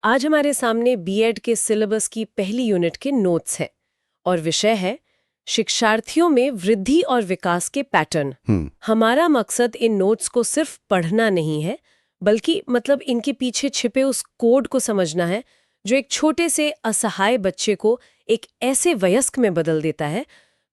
आज हमारे सामने बीएड के सिलेबस की पहली यूनिट के नोट्स है और विषय है शिक्षार्थियों में वृद्धि और विकास के पैटर्न। हमारा मकसद इन नोट्स को सिर्फ पढ़ना नहीं है, बल्कि इनके पीछे छिपे उस कोड को समझना है जो एक छोटे से असहाय बच्चे को एक ऐसे वयस्क में बदल देता है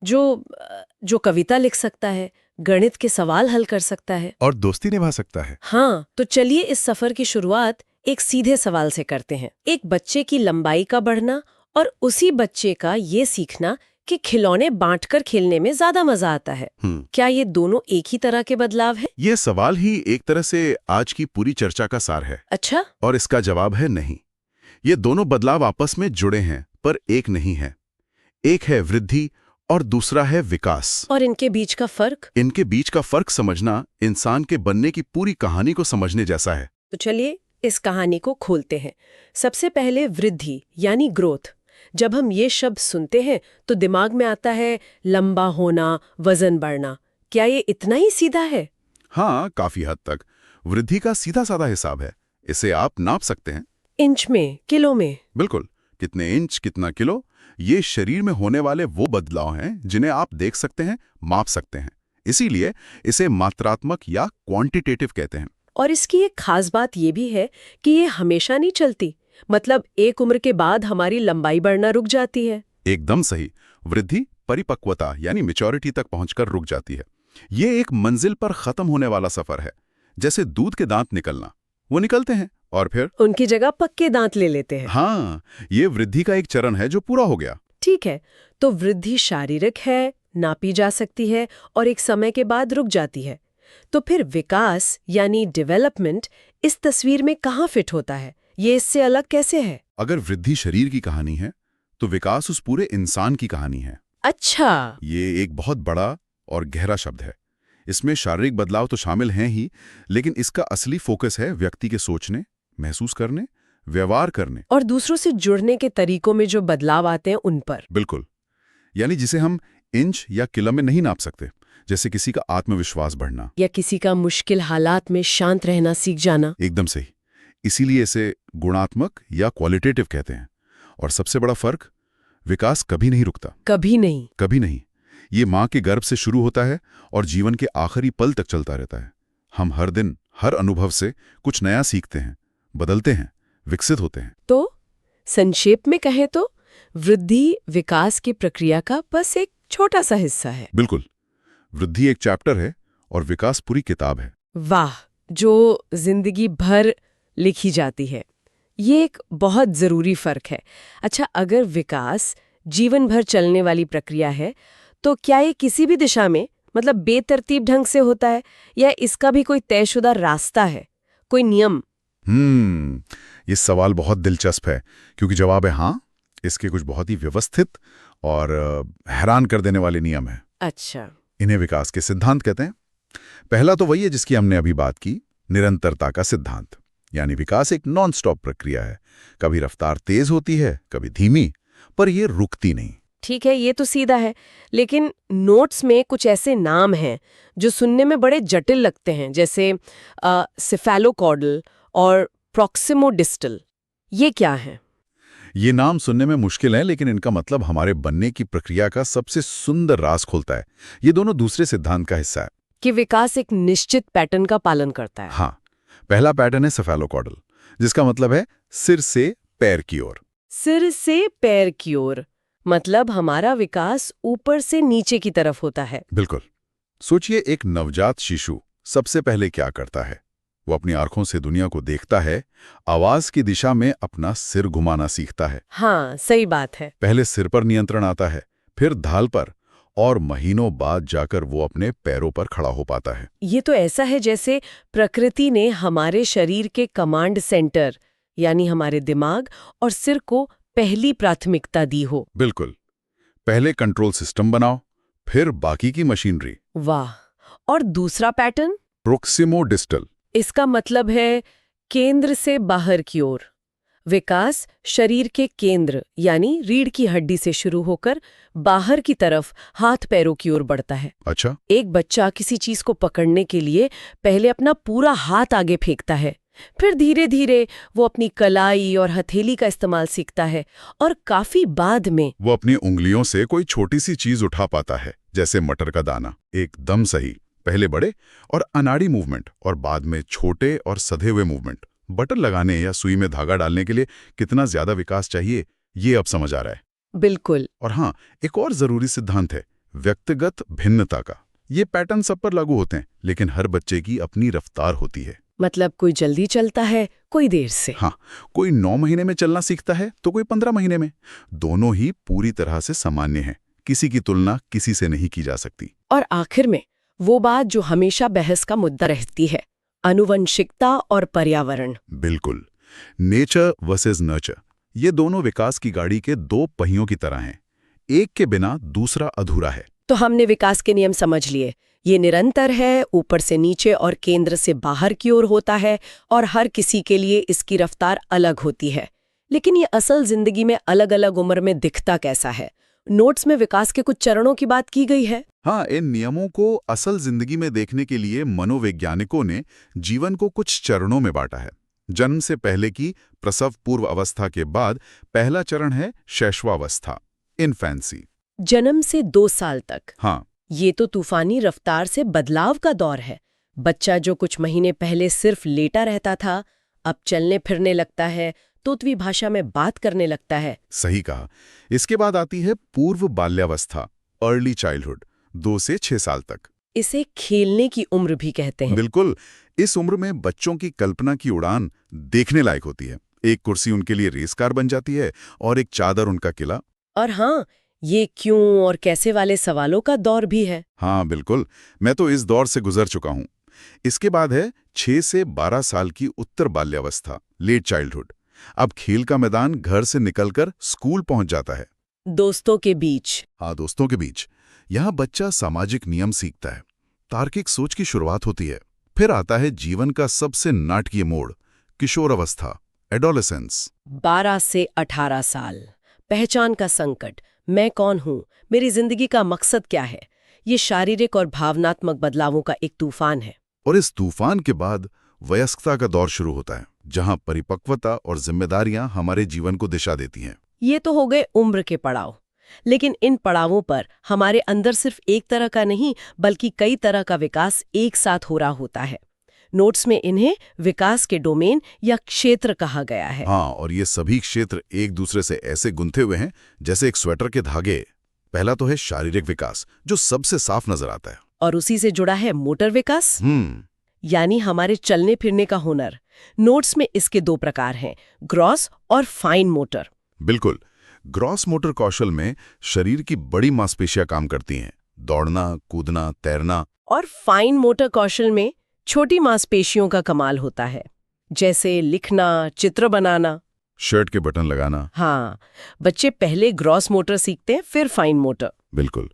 जो कविता लिख सकता है, गणित के सवाल हल कर सकता है और दोस्ती निभा सकता है। हाँ, तो चलिए इस सफर की शुरुआत एक सीधे सवाल से करते हैं। एक बच्चे की लंबाई का बढ़ना और उसी बच्चे का ये सीखना कि खिलौने बांटकर खेलने में ज्यादा मजा आता है। क्या ये दोनों एक ही तरह के बदलाव है? ये सवाल ही एक तरह से आज की पूरी चर्चा का सार है। अच्छा। और इसका जवाब है नहीं। ये दोनों बदलाव आपस में जुड़े हैं पर एक नहीं है। एक है वृद्धि और दूसरा है विकास। और इनके बीच का फर्क? इनके बीच का फर्क समझना इंसान के बनने की पूरी कहानी को समझने जैसा है। तो चलिए इस कहानी को खोलते हैं। सबसे पहले वृद्धि यानी ग्रोथ। जब हम ये शब्द सुनते हैं तो दिमाग में आता है लंबा होना, वजन बढ़ना। क्या ये इतना ही सीधा है? हाँ, काफी हद तक। वृद्धि का सीधा साधा हिसाब है। इसे आप नाप सकते हैं। इंच में, किलो में? बिल्कुल। कितने इंच, कितना किलो, ये शरीर में होने वाले वो बदलाव हैं जिन्हें आप देख सकते हैं, माप सकते हैं। इसीलिए इसे मात्रात्मक या क्वांटिटेटिव कहते हैं। और इसकी एक खास बात ये भी है कि ये हमेशा नहीं चलती। एक उम्र के बाद हमारी लंबाई बढ़ना रुक जाती है। एकदम सही। वृद्धि परिपक्वता यानी मैच्योरिटी तक पहुंचकर रुक जाती है। ये एक मंजिल पर खत्म होने वाला सफर है। जैसे दूध के दांत निकलना, वो निकलते हैं और फिर उनकी जगह पक्के दांत ले लेते हैं। हाँ, ये वृद्धि का एक चरण है जो पूरा हो गया। ठीक है, तो वृद्धि शारीरिक है, नापी जा सकती है और एक समय के बाद रुक जाती है। तो फिर विकास यानी डेवलपमेंट इस तस्वीर में कहाँ फिट होता है? ये इससे अलग कैसे है? अगर वृद्धि शरीर की कहानी है तो विकास उस पूरे इंसान की कहानी है। अच्छा। ये एक बहुत बड़ा और गहरा शब्द है। इसमें शारीरिक बदलाव तो शामिल हैं ही, लेकिन इसका असली फोकस है व्यक्ति के सोचने, महसूस करने, व्यवहार करने और दूसरों से जुड़ने के तरीकों में जो बदलाव आते हैं उन पर। बिल्कुल। यानी जिसे हम इंच या किलो में नहीं नाप सकते, जैसे किसी का आत्मविश्वास बढ़ना या किसी का मुश्किल हालात में शांत रहना सीख जाना। एकदम सही। इसीलिए इसे गुणात्मक या क्वालिटेटिव कहते हैं। और सबसे बड़ा फर्क, विकास कभी नहीं रुकता। कभी नहीं? कभी नहीं। ये माँ के गर्भ से शुरू होता है और जीवन के आखिरी पल तक चलता रहता है। हम हर दिन, हर अनुभव से कुछ नया सीखते हैं, बदलते हैं, विकसित होते हैं। तो संक्षेप में कहें तो वृद्धि विकास की प्रक्रिया का बस एक छोटा सा हिस्सा है। बिल्कुल। वृद्धि एक चैप्टर है और विकास पूरी किताब है। वाह, जो जिंदगी भर लिखी जाती है। ये एक बहुत जरूरी फर्क है। अच्छा, अगर विकास जीवन भर चलने वाली प्रक्रिया है तो क्या ये किसी भी दिशा में बेतरतीब ढंग से होता है या इसका भी कोई तयशुदा रास्ता है, कोई नियम? ये सवाल बहुत दिलचस्प है क्योंकि जवाब है हाँ। इसके कुछ बहुत ही व्यवस्थित और हैरान कर देने वाले नियम हैं। अच्छा। इन्हें विकास के सिद्धांत कहते हैं। पहला तो वही है जिसकी हमने अभी बात की, निरंतरता का सिद्धांत। यानी विकास एक नॉन स्टॉप प्रक्रिया है। कभी रफ्तार तेज होती है, कभी धीमी, पर ये रुकती नहीं। ठीक है, ये तो सीधा है। लेकिन नोट्स में कुछ ऐसे नाम हैं जो सुनने में बड़े जटिल लगते हैं, जैसे सेफेलोकॉर्डल और प्रॉक्सिमोडिस्टल। ये क्या है? ये नाम सुनने में मुश्किल है, लेकिन इनका मतलब हमारे बनने की प्रक्रिया का सबसे सुंदर राज खोलता है। ये दोनों दूसरे सिद्धांत का हिस्सा है कि विकास एक निश्चित पैटर्न का पालन करता है। हाँ, पहला पैटर्न है सेफेलोकॉर्डल, जिसका मतलब है सिर से पैर की ओर। सिर से पैर की ओर मतलब हमारा विकास ऊपर से नीचे की तरफ होता है। बिल्कुल। सोचिए, एक नवजात शिशु सबसे पहले क्या करता है? वो अपनी आंखों से दुनिया को देखता है, आवाज की दिशा में अपना सिर घुमाना सीखता है। हाँ, सही बात है। पहले सिर पर नियंत्रण आता है, फिर धाल पर, और महीनों बाद जाकर वो अपने पैरों पर खड़ा हो पाता है। ये तो ऐसा है जैसे प्रकृति ने हमारे शरीर के कमांड सेंटर यानी हमारे दिमाग और सिर को पहली प्राथमिकता दी हो। बिल्कुल। पहले कंट्रोल सिस्टम बनाओ, फिर बाकी की मशीनरी। वाह। और दूसरा पैटर्न? प्रोक्सिमोडिस्टल। इसका मतलब है केंद्र से बाहर की ओर। विकास शरीर के केंद्र यानी रीढ़ की हड्डी से शुरू होकर बाहर की तरफ हाथ पैरों की ओर बढ़ता है। अच्छा। एक बच्चा किसी चीज को पकड़ने के लिए पहले अपना पूरा हाथ आगे फेंकता है, फिर धीरे धीरे वो अपनी कलाई और हथेली का इस्तेमाल सीखता है और काफी बाद में वो अपनी उंगलियों से कोई छोटी सी चीज उठा पाता है, जैसे मटर का दाना। एकदम सही। पहले बड़े और अनाड़ी मूवमेंट और बाद में छोटे और सधे हुए मूवमेंट। बटन लगाने या सुई में धागा डालने के लिए कितना ज्यादा विकास चाहिए, ये अब समझ आ रहा है। बिल्कुल। और हाँ, एक और जरूरी सिद्धांत है व्यक्तिगत भिन्नता का। ये पैटर्न सब पर लागू होते हैं, लेकिन हर बच्चे की अपनी रफ्तार होती है। मतलब कोई जल्दी चलता है, कोई देर से। हाँ, कोई 9 महीने में चलना सीखता है तो कोई 15 महीने में। दोनों ही पूरी तरह से सामान्य हैं। किसी की तुलना किसी से नहीं की जा सकती। और आखिर में वो बात जो हमेशा बहस का मुद्दा रहती है, आनुवंशिकता और पर्यावरण। बिल्कुल। नेचर वर्सेस नर्चर, ये दोनों विकास की गाड़ी के दो पहियों की तरह हैं। एक के बिना दूसरा अधूरा है। तो हमने विकास के नियम समझ लिए। ये निरंतर है, ऊपर से नीचे और केंद्र से बाहर की ओर होता है, और हर किसी के लिए इसकी रफ्तार अलग होती है। लेकिन ये असल जिंदगी में अलग अलग उम्र में दिखता कैसा है? नोट्स में विकास के कुछ चरणों की बात की गई है। हाँ, इन नियमों को असल जिंदगी में देखने के लिए मनोवैज्ञानिकों ने जीवन को कुछ चरणों में बांटा है। जन्म से पहले की प्रसव पूर्व अवस्था के बाद पहला चरण है शैशवावस्था, इन्फेंसी। जन्म से 2 साल तक। हाँ, ये तो तूफानी रफ्तार से बदलाव का दौर है। बच्चा जो कुछ महीने पहले सिर्फ लेटा रहता था, अब चलने फिरने लगता है, तोतवी भाषा में बात करने लगता है। सही कहा। इसके बाद आती है पूर्व बाल्यावस्था, अर्ली चाइल्डहुड, 2 से 6 साल तक। इसे खेलने की उम्र भी कहते हैं। बिल्कुल। इस उम्र में बच्चों की कल्पना की उड़ान देखने लायक होती है। एक कुर्सी उनके लिए रेस कार बन जाती है और एक चादर उनका किला। और हाँ, ये क्यों और कैसे वाले सवालों का दौर भी है। हाँ बिल्कुल, मैं तो इस दौर से गुजर चुका हूँ। इसके बाद है 6 से 12 साल की उत्तर बाल्यावस्था, लेट चाइल्डहुड। अब खेल का मैदान घर से निकलकर स्कूल पहुंच जाता है। दोस्तों के बीच। हाँ, दोस्तों के बीच। यहाँ बच्चा सामाजिक नियम सीखता है, तार्किक सोच की शुरुआत होती है। फिर आता है जीवन का सबसे नाटकीय मोड़, किशोर अवस्था, एडोलेसेंस। 12 से 18 साल, पहचान का संकट। मैं कौन हूँ, मेरी जिंदगी का मकसद क्या है? ये शारीरिक और भावनात्मक बदलावों का एक तूफान है। और इस तूफान के बाद वयस्कता का दौर शुरू होता है, जहां परिपक्वता और जिम्मेदारियां हमारे जीवन को दिशा देती हैं। ये तो हो गए उम्र के पड़ाव, लेकिन इन पड़ावों पर हमारे अंदर सिर्फ एक तरह का नहीं, बल्कि कई तरह का विकास एक साथ हो रहा होता है। नोट्स में इन्हें विकास के डोमेन या क्षेत्र कहा गया है। हाँ, और ये सभी क्षेत्र एक दूसरे से ऐसे गुंथे हुए हैं जैसे एक स्वेटर के धागे। पहला तो है शारीरिक विकास, जो सबसे साफ नजर आता है। और उसी से जुड़ा है मोटर विकास, यानी हमारे चलने फिरने का हुनर। नोट्स में इसके 2 प्रकार हैं, ग्रॉस और फाइन मोटर। बिल्कुल। ग्रॉस मोटर कौशल में शरीर की बड़ी मांसपेशियां काम करती हैं, दौड़ना, कूदना, तैरना। और फाइन मोटर कौशल में छोटी मांसपेशियों का कमाल होता है, जैसे लिखना, चित्र बनाना, शर्ट के बटन लगाना। हाँ, बच्चे पहले ग्रॉस मोटर सीखते हैं, फिर फाइन मोटर। बिल्कुल।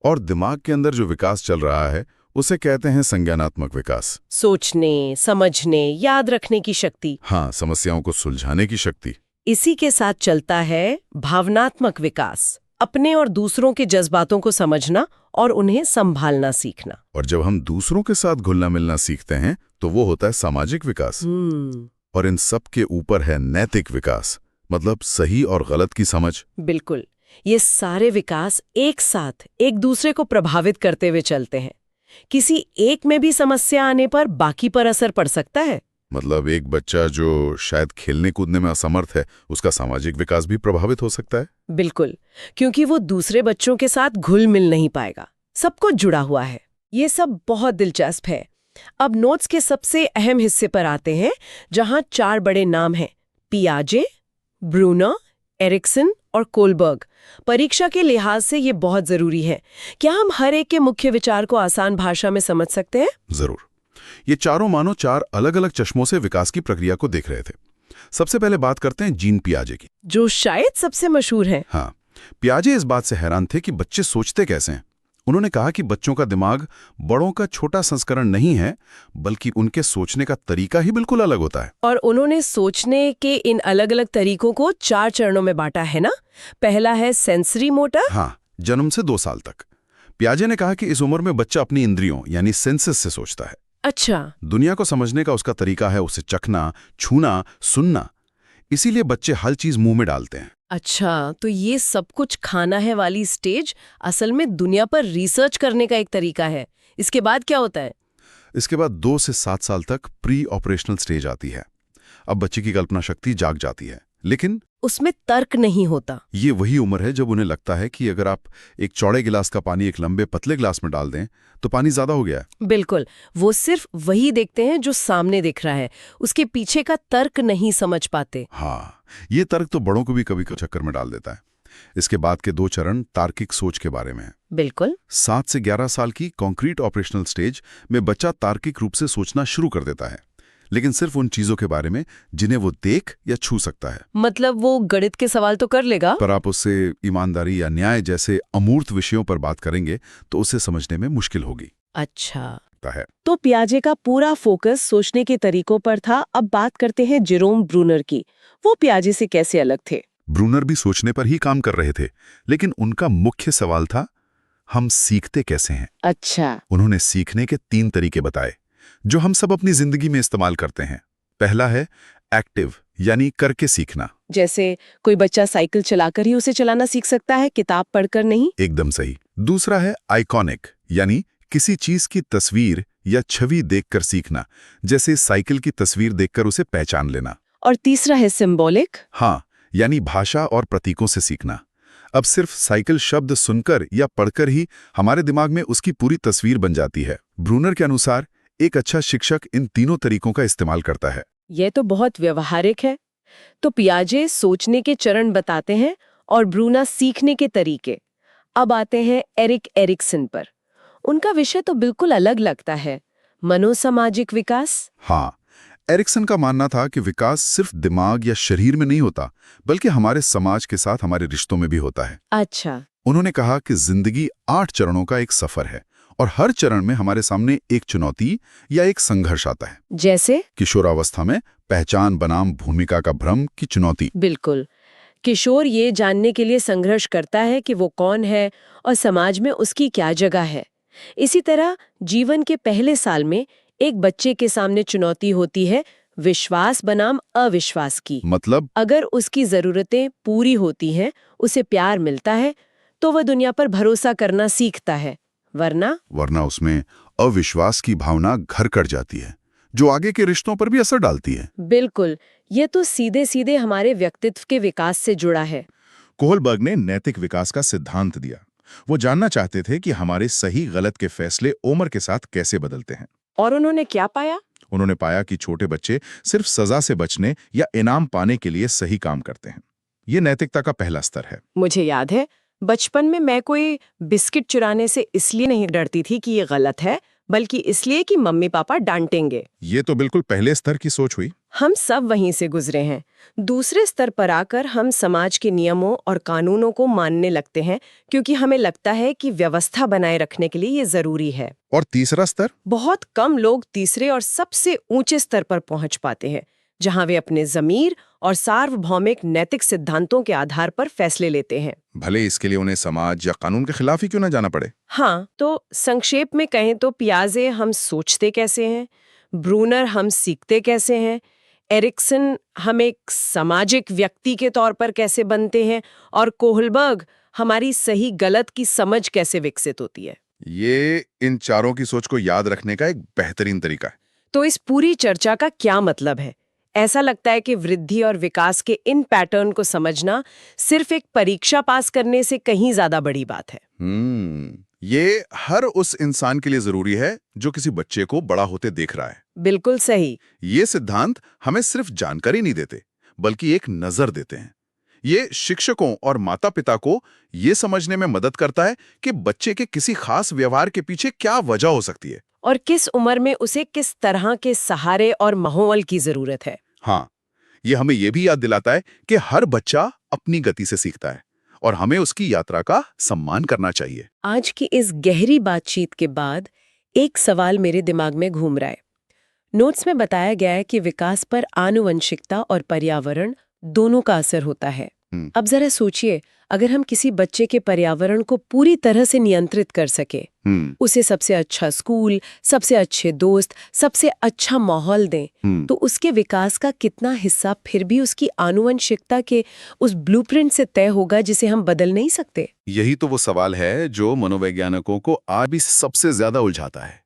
और दिमाग के अंदर जो विकास चल रहा है उसे कहते हैं संज्ञानात्मक विकास। सोचने, समझने, याद रखने की शक्ति। हाँ, समस्याओं को सुलझाने की शक्ति। इसी के साथ चलता है भावनात्मक विकास, अपने और दूसरों के जज्बातों को समझना और उन्हें संभालना सीखना। और जब हम दूसरों के साथ घुलना मिलना सीखते हैं तो वो होता है सामाजिक विकास। और इन सब के ऊपर है नैतिक विकास, मतलब सही और गलत की समझ। बिल्कुल। ये सारे विकास एक साथ एक दूसरे को प्रभावित करते हुए चलते हैं। किसी एक में भी समस्या आने पर बाकी पर असर पड़ सकता है। मतलब एक बच्चा जो शायद खेलने कूदने में असमर्थ है, उसका सामाजिक विकास भी प्रभावित हो सकता है। बिल्कुल, क्योंकि वो दूसरे बच्चों के साथ घुल मिल नहीं पाएगा। सब कुछ जुड़ा हुआ है। ये सब बहुत दिलचस्प है। अब नोट्स के सबसे अहम हिस्से पर आते हैं, जहां 4 बड़े नाम हैं, पियाजे, ब्रूनर, एरिक्सन और कोलबर्ग। परीक्षा के लिहाज से ये बहुत जरूरी है। क्या हम हर एक के मुख्य विचार को आसान भाषा में समझ सकते हैं? जरूर। ये चारों मानो 4 अलग अलग चश्मों से विकास की प्रक्रिया को देख रहे थे। सबसे पहले बात करते हैं जीन पियाजे की, जो शायद सबसे मशहूर है। हाँ, पियाजे इस बात से हैरान थे कि बच्चे सोचते कैसे हैं। उन्होंने कहा कि बच्चों का दिमाग बड़ों का छोटा संस्करण नहीं है, बल्कि उनके सोचने का तरीका ही बिल्कुल अलग होता है। और उन्होंने सोचने के इन अलग अलग तरीकों को 4 चरणों में बांटा है ना। पहला है सेंसरी मोटर। हाँ, जन्म से 2 साल तक। पियाजे ने कहा कि इस उम्र में बच्चा अपनी इंद्रियों यानी सेंसेस से सोचता है। अच्छा, दुनिया को समझने का उसका तरीका है उसे चखना, छूना, सुनना। इसीलिए बच्चे हर चीज मुंह में डालते हैं। अच्छा, तो ये सब कुछ खाना है वाली स्टेज असल में दुनिया पर रिसर्च करने का एक तरीका है। इसके बाद क्या होता है? इसके बाद 2 से 7 साल तक प्री ऑपरेशनल स्टेज आती है। अब बच्चे की कल्पना शक्ति जाग जाती है, लेकिन उसमें तर्क नहीं होता। ये वही उम्र है जब उन्हें लगता है कि अगर आप एक चौड़े गिलास का पानी एक लंबे पतले गिलास में डाल दें तो पानी ज्यादा हो गया है। बिल्कुल, वो सिर्फ वही देखते हैं जो सामने दिख रहा है, उसके पीछे का तर्क नहीं समझ पाते। हाँ, ये तर्क तो बड़ों को भी कभी चक्कर में डाल देता है। इसके बाद के 2 चरण तार्किक सोच के बारे में है। बिल्कुल। 7 से 11 साल की कॉन्क्रीट ऑपरेशनल स्टेज में बच्चा तार्किक रूप से सोचना शुरू कर देता है, लेकिन सिर्फ उन चीजों के बारे में जिन्हें वो देख या छू सकता है। मतलब वो गणित के सवाल तो कर लेगा, पर आप उससे ईमानदारी या न्याय जैसे अमूर्त विषयों पर बात करेंगे तो उसे समझने में मुश्किल होगी। अच्छा, है। तो पियाजे का पूरा फोकस सोचने के तरीकों पर था। अब बात करते हैं जेरोम ब्रूनर की। वो पियाजे से कैसे अलग थे? ब्रूनर भी सोचने पर ही काम कर रहे थे, लेकिन उनका मुख्य सवाल था, हम सीखते कैसे हैं? अच्छा। उन्होंने सीखने के 3 तरीके बताए जो हम सब अपनी जिंदगी में इस्तेमाल करते हैं। पहला है एक्टिव, यानी करके सीखना। जैसे कोई बच्चा साइकिल चलाकर ही उसे चलाना सीख सकता है, किताब पढ़कर नहीं। एकदम सही। दूसरा है आइकॉनिक, यानी किसी चीज की तस्वीर या छवि देखकर सीखना, जैसे साइकिल की तस्वीर देखकर उसे पहचान लेना। और तीसरा है सिंबॉलिक। हाँ, यानी भाषा और प्रतीकों से सीखना। अब सिर्फ साइकिल शब्द सुनकर या पढ़कर ही हमारे दिमाग में उसकी पूरी तस्वीर बन जाती है। ब्रूनर के अनुसार एक अच्छा शिक्षक इन तीनों तरीकों का इस्तेमाल करता है। यह तो बहुत व्यवहारिक है। तो पियाजे सोचने के चरण बताते हैं और ब्रूनर सीखने के तरीके। अब आते हैं एरिक एरिक्सन पर। उनका विषय तो बिल्कुल अलग लगता है, मनोसामाजिक विकास। हाँ, एरिक्सन का मानना था कि विकास सिर्फ दिमाग या शरीर में नहीं होता, बल्कि हमारे समाज के साथ हमारे रिश्तों में भी होता है। अच्छा। उन्होंने कहा कि जिंदगी 8 चरणों का एक सफर है और हर चरण में हमारे सामने एक चुनौती या एक संघर्ष आता है। जैसे किशोरावस्था में पहचान बनाम भूमिका का भ्रम की चुनौती। बिल्कुल, किशोर ये जानने के लिए संघर्ष करता है कि वो कौन है और समाज में उसकी क्या जगह है। इसी तरह जीवन के पहले साल में एक बच्चे के सामने चुनौती होती है विश्वास बनाम अविश्वास की। मतलब अगर उसकी जरूरतें पूरी होती हैं, उसे प्यार मिलता है, तो वह दुनिया पर भरोसा करना सीखता है, वरना उसमें अविश्वास की भावना घर कर जाती है, जो आगे के रिश्तों पर भी असर डालती है। बिल्कुल, ये तो सीधे सीधे हमारे व्यक्तित्व के विकास से जुड़ा है। कोहलबर्ग ने नैतिक विकास का सिद्धांत दिया। वो जानना चाहते थे कि हमारे सही गलत के फैसले उम्र के साथ कैसे बदलते हैं। और उन्होंने क्या पाया? उन्होंने पाया कि छोटे बच्चे सिर्फ सजा से बचने या इनाम पाने के लिए सही काम करते हैं। ये नैतिकता का पहला स्तर है। मुझे याद है, बचपन में मैं कोई बिस्किट चुराने से इसलिए नहीं डरती थी कि ये गलत है, बल्कि इसलिए कि मम्मी पापा डांटेंगे। ये तो बिल्कुल पहले स्तर की सोच हुई। हम सब वहीं से गुजरे हैं। दूसरे स्तर पर आकर हम समाज के नियमों और कानूनों को मानने लगते हैं, क्योंकि हमें लगता है कि व्यवस्था बनाए रखने के लिए ये जरूरी है। और तीसरा स्तर? बहुत कम लोग तीसरे और सबसे ऊंचे स्तर पर पहुंच पाते हैं, जहां वे अपने ज़मीर और सार्वभौमिक नैतिक सिद्धांतों के आधार पर फैसले लेते हैं, भले इसके लिए उन्हें समाज या कानून के खिलाफ ही क्यों ना जाना पड़े। हाँ, तो संक्षेप में कहें तो पियाजे हम सोचते कैसे हैं, ब्रूनर हम सीखते कैसे हैं, एरिक्सन हम एक सामाजिक व्यक्ति के तौर पर कैसे बनते हैं, और कोहलबर्ग हमारी सही गलत की समझ कैसे विकसित होती है। ये इन चारों की सोच को याद रखने का एक बेहतरीन तरीका है। तो इस पूरी चर्चा का क्या मतलब है? ऐसा लगता है कि वृद्धि और विकास के इन पैटर्न को समझना सिर्फ एक परीक्षा पास करने से कहीं ज्यादा बड़ी बात है। ये हर उस इंसान के लिए जरूरी है जो किसी बच्चे को बड़ा होते देख रहा है। बिल्कुल सही। ये सिद्धांत हमें सिर्फ जानकारी नहीं देते, बल्कि एक नजर देते हैं। ये शिक्षकों और माता पिता को ये समझने में मदद करता है कि बच्चे के किसी खास व्यवहार के पीछे क्या वजह हो सकती है और किस उम्र में उसे किस तरह के सहारे और माहौल की जरूरत है। हाँ, ये हमें ये भी याद दिलाता है कि हर बच्चा अपनी गति से सीखता है और हमें उसकी यात्रा का सम्मान करना चाहिए। आज की इस गहरी बातचीत के बाद एक सवाल मेरे दिमाग में घूम रहा है। नोट्स में बताया गया है कि विकास पर आनुवंशिकता और पर्यावरण दोनों का असर होता है। अब जरा सोचिए, अगर हम किसी बच्चे के पर्यावरण को पूरी तरह से नियंत्रित कर सके, उसे सबसे अच्छा स्कूल, सबसे अच्छे दोस्त, सबसे अच्छा माहौल दें, तो उसके विकास का कितना हिस्सा फिर भी उसकी आनुवंशिकता के उस ब्लूप्रिंट से तय होगा जिसे हम बदल नहीं सकते? यही तो वो सवाल है जो मनोवैज्ञानिकों को आज भी सबसे ज्यादा उलझाता है।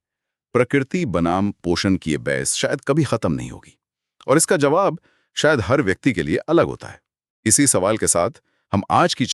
प्रकृति बनाम पोषण की ये बहस शायद कभी खत्म नहीं होगी, और इसका जवाब शायद हर व्यक्ति के लिए अलग होता है। इसी सवाल के साथ हम आज की